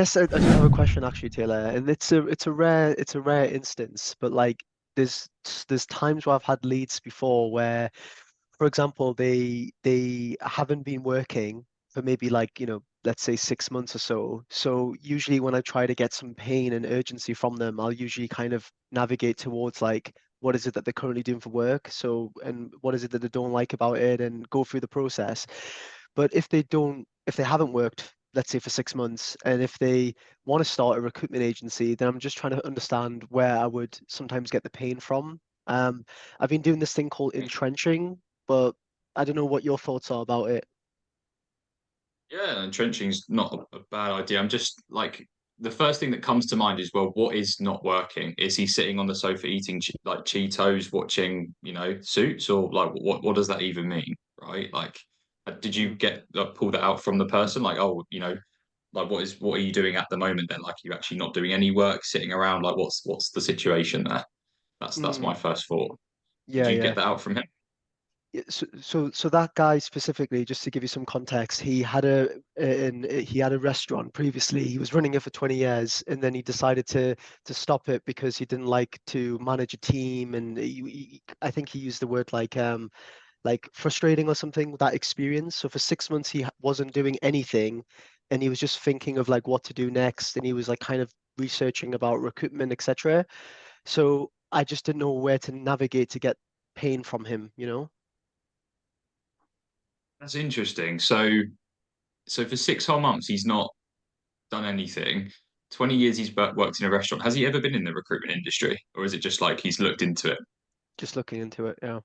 Yes, I do have a question actually, Taylor, and it's a rare instance, but like there's times where I've had leads before where, for example, they haven't been working for maybe like, let's say 6 months or so. So usually when I try to get some pain and urgency from them, I'll usually kind of navigate towards like what is it that they're currently doing for work? So, and what is it that they don't like about it and go through the process. But if they haven't worked, let's say for 6 months, and if they want to start a recruitment agency, then I'm just trying to understand where I would sometimes get the pain from. Um, I've been doing this thing called entrenching, but I don't know what your thoughts are about it. Yeah, entrenching's not a bad idea. I'm just like the first thing that comes to mind is, well, what is not working? Is he sitting on the sofa eating like Cheetos, watching, Suits, or like what does that even mean, right? Like, did you Mm. get pull that out from the person? Like, oh, like what are you doing at the moment then? Like, are you actually not doing any work, sitting around? Like, what's the situation there? That's my Mm. first thought. Did Yeah, you yeah. get that out from him? Yeah, so that guy specifically, just to give you some context, he had a restaurant previously. He was running it for 20 years, and then he decided to stop it because he didn't like to manage a team, and I think he used the word like frustrating or something with that experience. So for 6 months he wasn't doing anything, and he was just thinking of like what to do next, and he was like kind of researching about recruitment, etc. So I just didn't know where to navigate to get pain from him. That's interesting. So for 6 whole months, he's not done anything. 20 years he's worked in a restaurant. Has he ever been in the recruitment industry? Or is it just like he's looked into it? Just looking into it, yeah.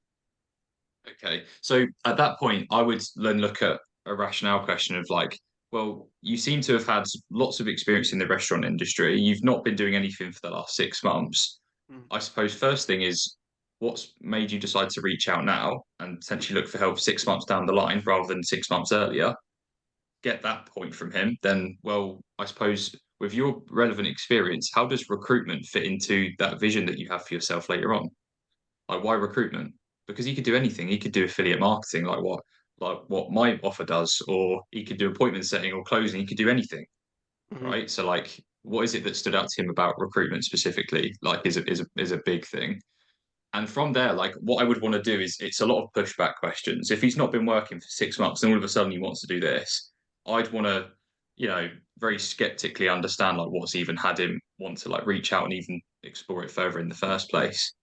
Okay. So at that point, I would then look at a rationale question of like, well, you seem to have had lots of experience in the restaurant industry. You've not been doing anything for the last 6 months. Mm. I suppose first thing is what's made you decide to reach out now and potentially look for help 6 months down the line rather than 6 months earlier? Get that point from him, then, well, I suppose with your relevant experience, how does recruitment fit into that vision that you have for yourself later on? Like, why recruitment? Because he could do anything. He could do affiliate marketing, like what my offer does, or he could do appointment setting or closing. He could do anything, Mhm. right? So, like, what is it that stood out to him about recruitment specifically? Like, is a big thing. And from there, like, what I would want to do is it's a lot of pushback questions. If he's not been working for 6 months and all of a sudden he wants to do this, I'd want to, very skeptically understand like what's even had him want to like reach out and even explore it further in the first place.